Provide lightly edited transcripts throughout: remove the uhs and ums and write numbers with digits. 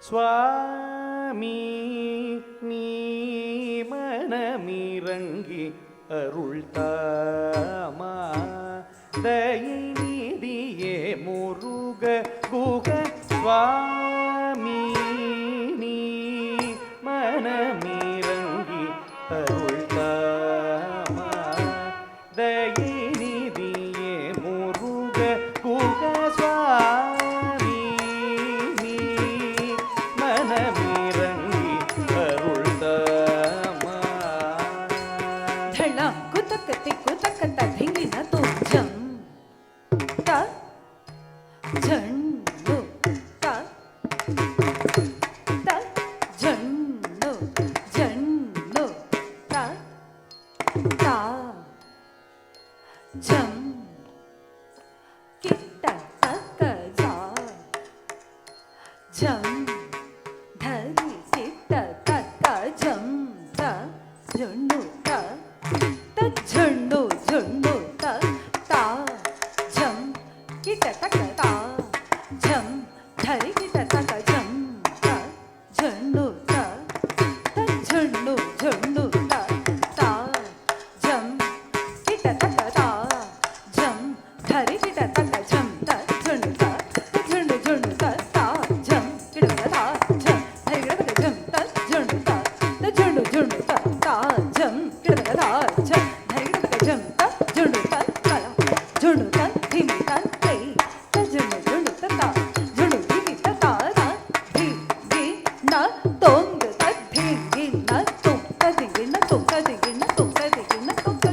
சுவாமி நீ மனமிரங்கி அருள் தாமா தயை நிதியே முருக குக சுவாமி நீ மனமிரங்கி அருள் தாமா தயை நிதியே முருக குக சுவாமி நீ மனமிரங்கி அருள் தாமா धड़ा कुतकते कुतकता धिंगिन तो जम ता झंडो ता ता झंडो झंडो ता ता झम किट्टा तक जा झम धरी किट्टा तक झम ता झंडो ता झंडो झंडो ता ता झम किटा तक ता झम धरी किटा तक झम ता झंडो ता झंडो झंडो ता ता झम किटा तक ता झम धरी किटा तक झम ता झंडो ता झंडो झंडो ता ता झम किटा तक ता झम धरी किटा तक झम ता झंडो ता झंडो झंडो ता ता झम किटा तक ता झम झंडा झंडा ताला झंडा धीमी ता कई ता झंडा झंडा ता झंडा धीमी ता ताला धी धी ना तोंग ता धीमी ना तोंग ता धीमी ना तोंग ता धीमी ना तोंग ता धीमी ना तोंग ता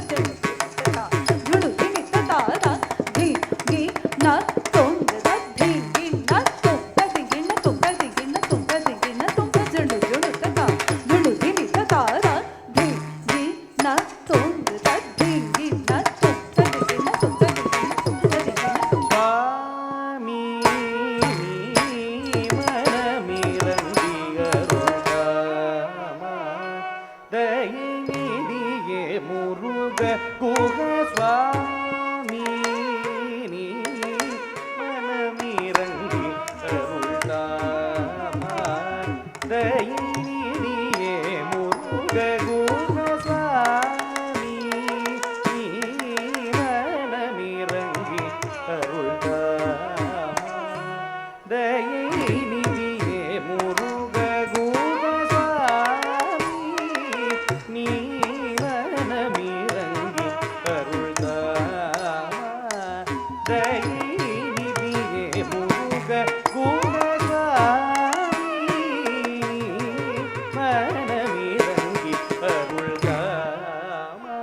झंडा धीमी ता ताला धी धी ना तोंग ता धीमी ना तोंग ता धीमी ना तोंग ता धीमी ना तोंग ता धीमी ना तोंग ता झंडा झंडा ता झंडा धीमी ता ताला धी धी ना तोंग ता धीमी ना तोंग ता धीमी ना तोंग ता धीमी ना तोंग ता धीमी ना சுவாமி நீ மனமிரங்கி அருள் தாமா தயை நிதியே முருக குக சுவாமி நீ மனமிரங்கி அருள் தாமா தயை நிதியே முருக குக சுவாமி நீ மனமிரங்கி அருள் தாமா தயை நிதியே முருக குக சுவாமி நீ மனமிரங்கி அருள் தாமா தயை நிதியே முருக குக சுவாமி மனமிரங்கி அருள் தாமா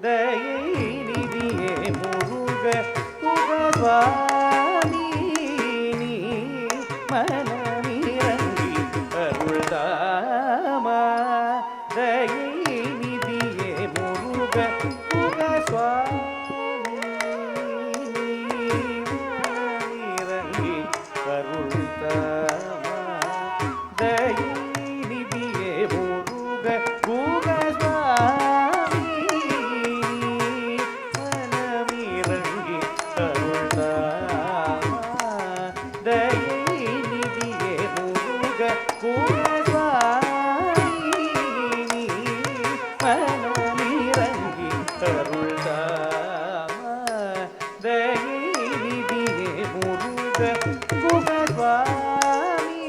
தயை நிதியே முருக குக சுவாமி நீ மனமிரங்கி அருள் தாமா தயை நிதியே முருக குக சுவாமி மனமிரங்கி அருள் தாமா தயை நிதியே முருக குக சுவாமி மனமிரங்கி அருள் தாமா தயை நிதியே முருக குக சுவாமி மனமிரங்கி அருள் தாமா தயை நிதியே முருக குக சுவாமி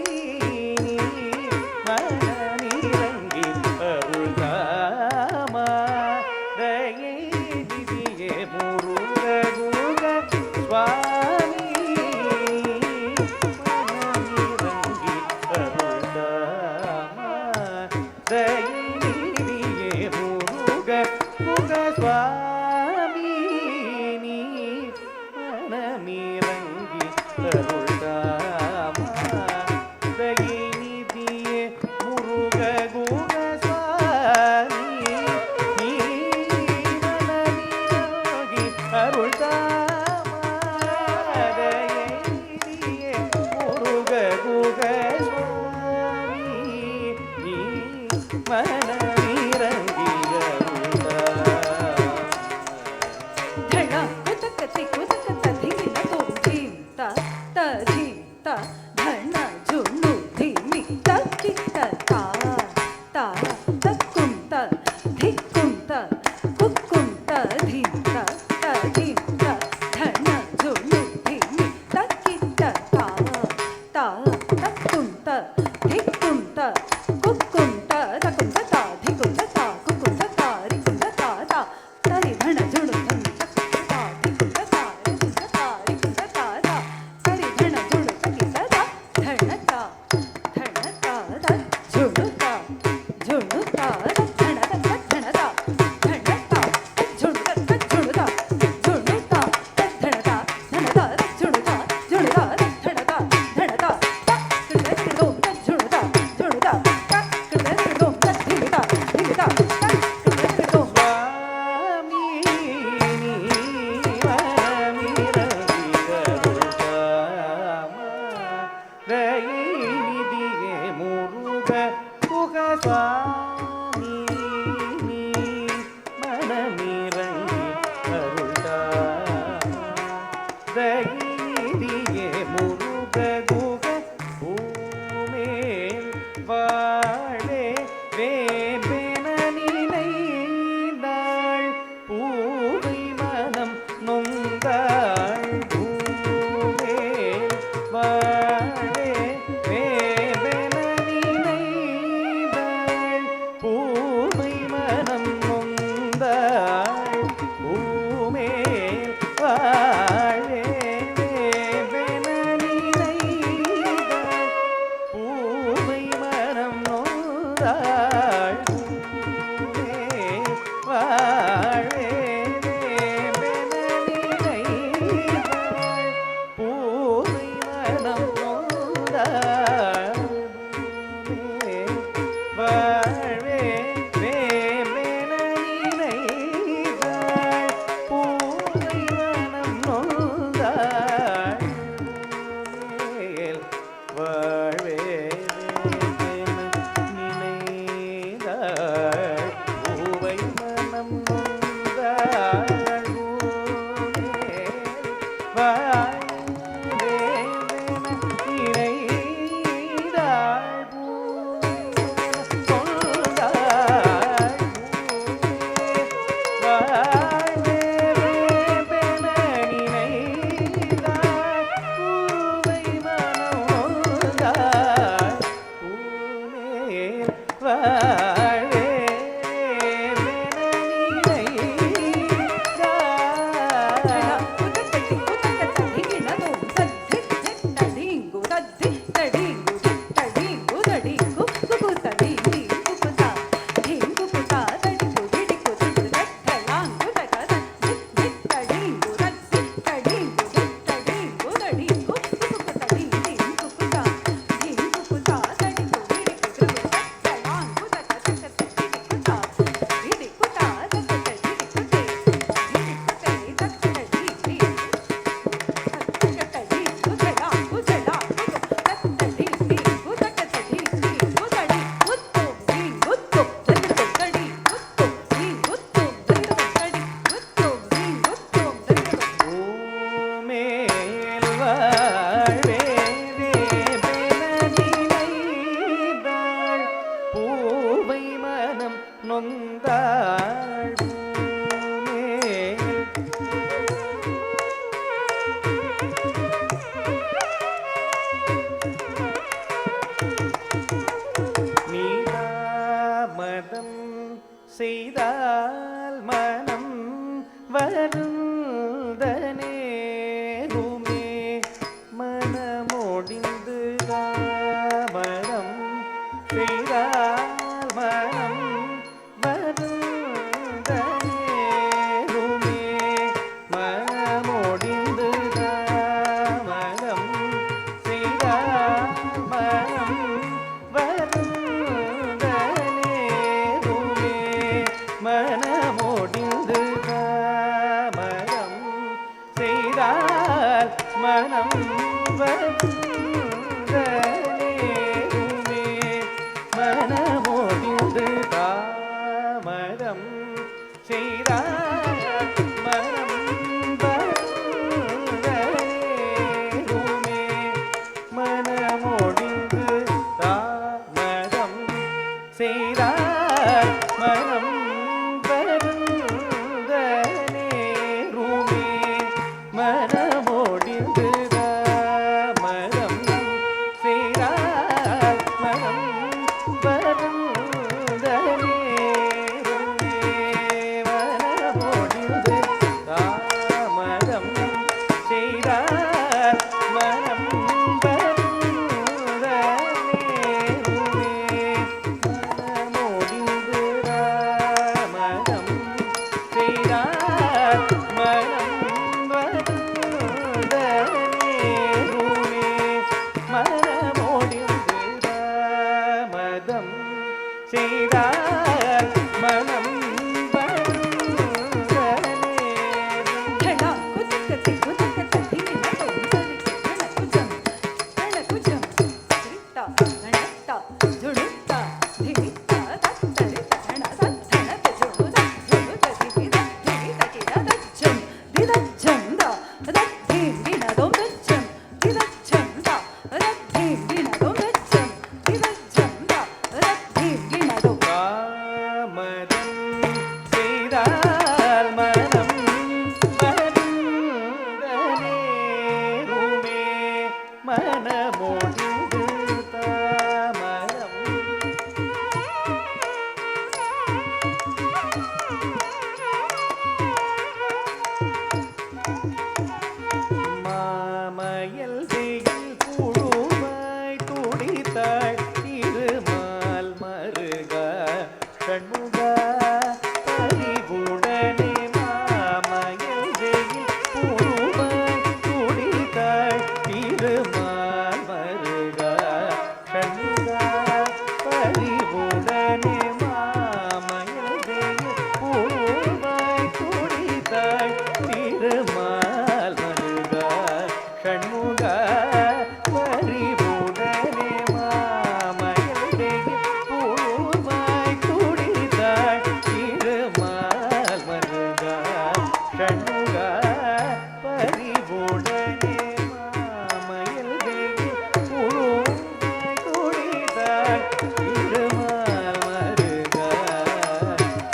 மனமிரங்கி அருள் தாமா தயை நிதியே முருக குக சுவாமி மனமிரங்கி அருள் தாமா தயை நிதியே முருக குகசாமி நீ மனமிறங்கி அருள்தாய் தயை நிதியே முருக குக பூமேல் வாழே வேம்பென நினைந்தாள் பூவை மனம் நொந்தாள் பூமேல் வாழே வேம்பென நினைந்தாள் பூவை மனம் நொந்தாள் பூமேல் வாழே வேம்பென நினைந்தாள் பூவை மனம் நொந்தாள் பூமேல் வாழே வேம்பென நினைந்தாள் பூவை மனம் நொந்தாள் பூமேல் வாழே வேம்பென நினைந்தாள் பூவை மனம் நொந்தாள் பூமேல் வாழ்வே நினைந்தாள் பூவை மனம் நொந்தாள் பூமேல் வாழ்வே நினைந்தாள் பூவை மனம் நொந்தாள் பூமேல் வாழ்வே பூமேல் வாழ்வே நினைந்தாள் பூவை மனம் நொந்தாள் பூமேல் நீதாமதம் செய்தால் மனம் வருந்தனேகுமே மனமொடிந்து தாமரம் செய்தால் மனம் வருந்தனேகுமே மனமொடிந்து தாமரம் செய்தால் மனம் வருந்தனேகுமே மனமொடிந்து தாமரம் செய்தால் மனம் வருந்தனேகுமே மன முடிந்து தாமரம் மாமயல் வெயில் புழுவாய் துடித்தாள் திருமால் மருகா ஷண்முகா பரிவுடனே மாமயல் வெயில் புழுவாய் துடித்தாள் திருமால் மருகா ஷண்முகா பரிவுடனே மாமயல் வெயில் புழுவாய் துடித்தாள் திருமால் மருகா ஷண்முகா பரிவுடனே மாமயல் வெயில் புழுவாய் துடித்தாள் திருமால் மருகா ஷண்முகா பரிவுடனே மாமயல் வெயில் புழுவாய் துடித்தாள் திருமால் மருகா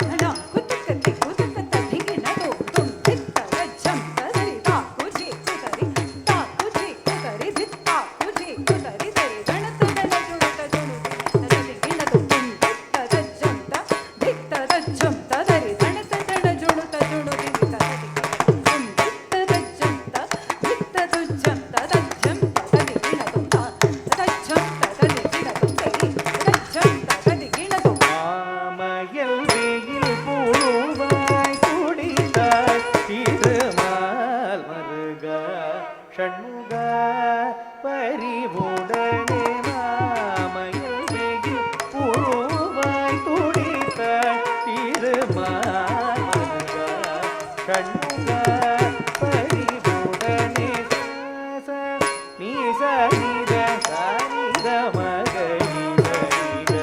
நனா குத்துக்கத்தி குத்துக்கத்த திங்கினதோ தும் தித்தர ஜம் ததரி தாக்குஜி குதரி தித்தாக்குஜி குதரி தரி ஜனத்ததன ஜுடத ஜுடு திங்கினதோ தும் தித்தர ஜம் தித்தர ஜம் ததரி ஜனத்ததன ஜுடுத ஜுடு திங்கினதோ தும் தித்தர ஜம் தித்தர ஜம் தத ஜம் ததரி கினதோ தத ஜம் ததரி கினதோ தத ஜம் ததரி கினதோ மாமயல் வெயில் புழுவாய் துடித்தாள் திருமால் மருகா ஷண்முகா பரிவுடனே மாமயல் வெயில் புழுவாய் துடித்தாள் திருமால் மருகா ஷண்முகா பரிவுடனே நீச நீத சானித மகனித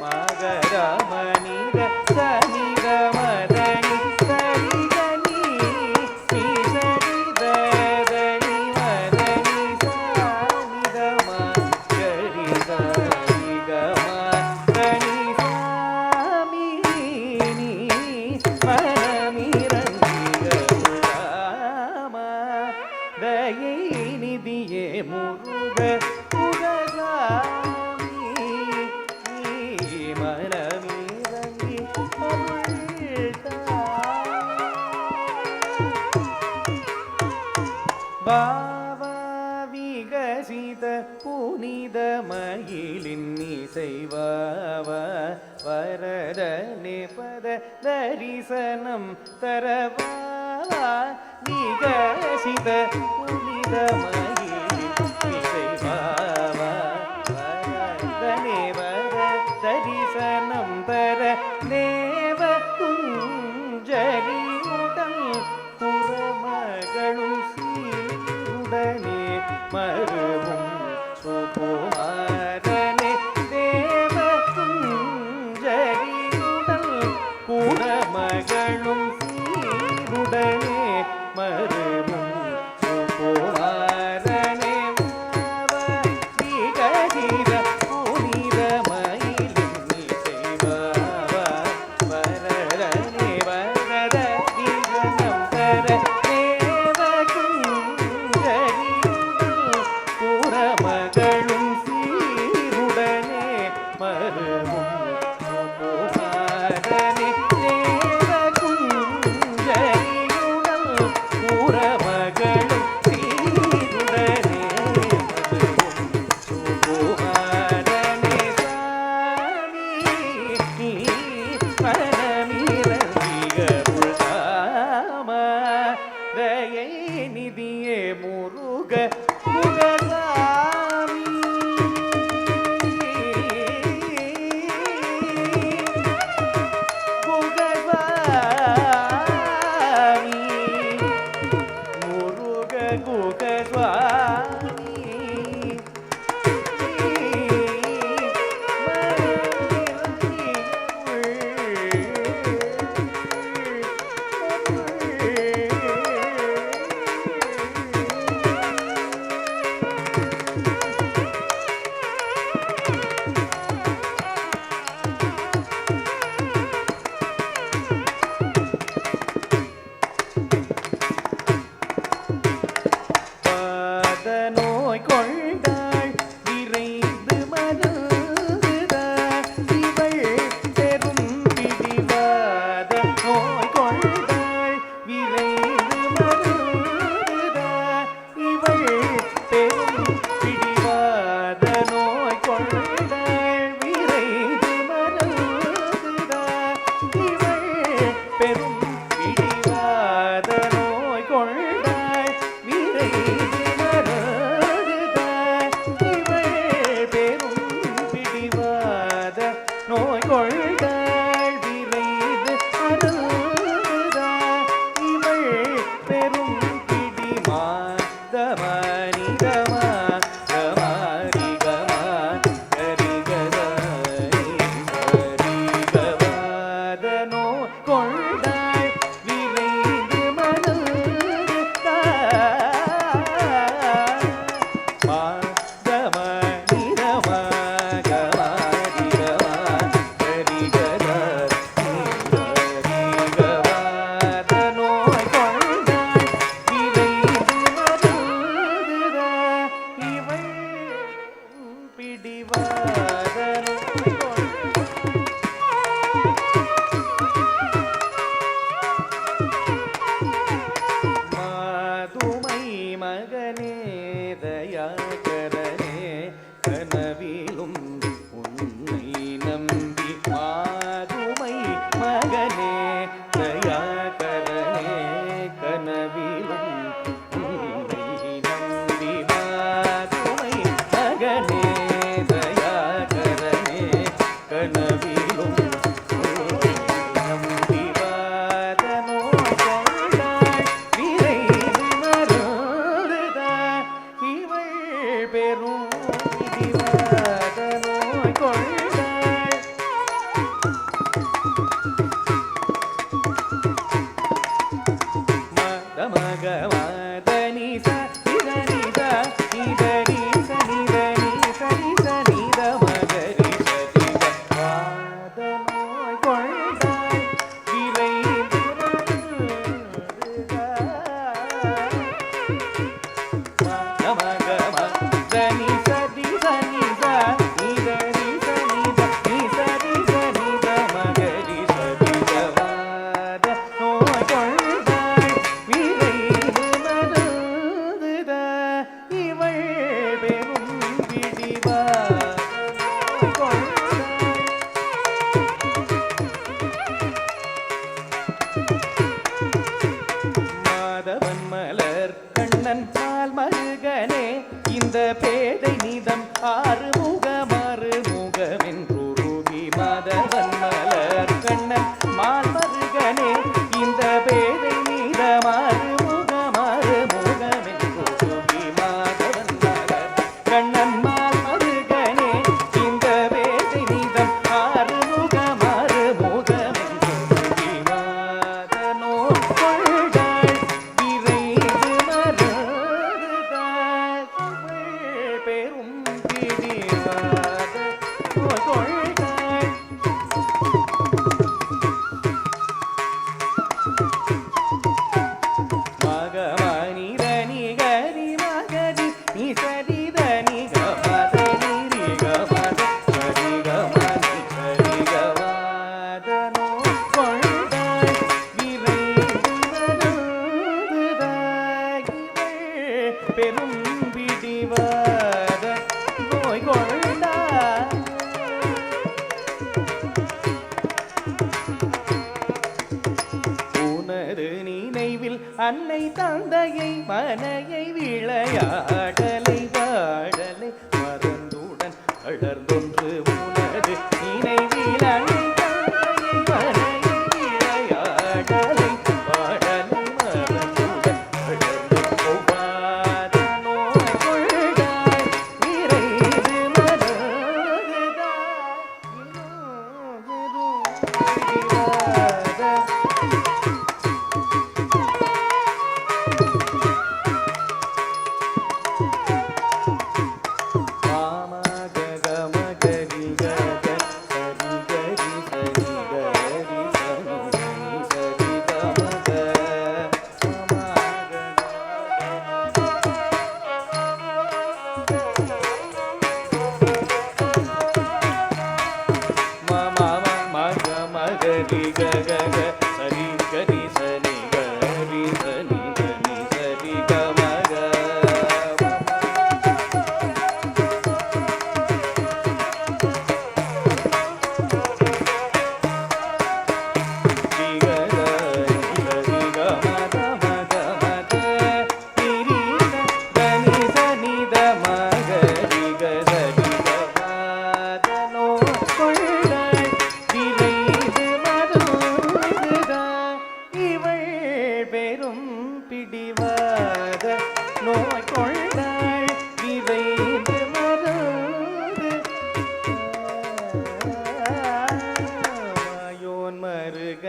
மகரமணித சனித மதனி சரிதனி நீசரிதனி மதனி சானித மகரித மதனி சாமினி மனமிரண்டிகமா தயை நிதியே முருக முகசாமி மனமிரண்டி பாவா விகசித புனித மயிலின் இசைவாவ வரத நிபத தரிசனம் தரவாவா விகசித புனித மயிலின் இசைவாவ வரத நிபத தரிசனம் தர தேவ குஞ்சரியுடன் குரமகளும் சீருடனே மருவும் சுகுமாரனே தேவ குஞ்சரியுடன் குரமகளும் சீருடனே மருவும் சுகுமாரனே கொண்டாள் விரைந்து மருந்துத இவள் பெரும் பிடிவாத நோய் கொண்டாள் விரைந்து மருந்துத இவள் பெரும் பிடிவாத நோய் கொண்டாள் விரைந்து மருந்துத இவள் பெரும் பிடிவாத நோய் கொண்டாள் விரைந்து மருந்துத இவள் பெரும் பிடிவாத நோய் கொண்டாள் விரைந்து மருந்துத இவள் பெரும் பிடிமாத மனிதமா கமாரிகமா கரிகவாத நோய் கொண்டாள் விரைந்து மருந்துத மாதம நிரமா கமாரிகமா கரிகவாத நோய் கொண்டாள் விரைந்து மருந்துத இவள் பிடிவாத நோய் கொண்டாள் மாதுமை மகனே தயாகரனே கனவிலும் உன்னை நம்பி மாதுமை மகனே தயாகரனே கனவிலும் உன்னை நம்பி மாதுமை மகனே தயாகரனே கனவிலும் உன்னை நம்பி வாத நோய் கொண்டாள் விரைந்து மருந்துத இவள் பெரும் பிடிவாத நோய் கொண்டாள் மக மதனி சனி நிதனி சனி சனித மகரி சதித வாத நோய் கொண்டாள் விரைந்து மருந்துத மகம தனி சதி சனித நிதனி சனித நிசதி சனித மகரி சதித வாத நோய் கொண்டாள் விரைந்து மருந்துத இவள் பெரும் பிடிவாத நோய் கொண்டாள் மாதவன் மலர் கண்ணன் பால் மருகனே இந்த பேதை நிதம் ஆறுமுகமென்றுருகி மாதவன் மலர் கண்ணன் மால் மருகனே இந்த பேதை நிதம் ஆறுமுகமென்றுருகி மாதவன் மலர் கண்ணன் மால் மருகனே இந்த பேதை நிதம் ஆறுமுகமென்றுருகி மாத நோய் கொண்டாள் விரைந்து மருந்துத இவள் பெரும் பிடிவாத நோய் கொண்டாள் மகமணி ரணி கரி மகரி நீ சரித நீ கமத நிரி கமத சரி கமதி சரி கவாத நோய் கொண்டாள் விரைந்து மருந்துத இவள் பெரும் பிடிவாத நோய் கொண்டாள் உனது நினைவில் அன்னை தந்தையை மனையை விளையாடலை வாடலை மறந்துடன் அழர்ந்தொன்று உனது நினைவில் அன்னை தந்தையை மனையை விளையாடலை வாடலை மறந்துடன் அழர்ந்தொன்று வாத நோய் கொண்டாள் விரைந்து மருந்துத பிடிவாத மாம கம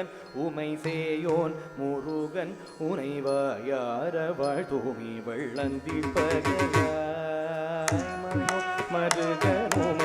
முருகன் உமை சேயோன் முருகன் உனைவாயார வாழ்த்தோமி வள்ளந்தி பகலாய் மருகனும்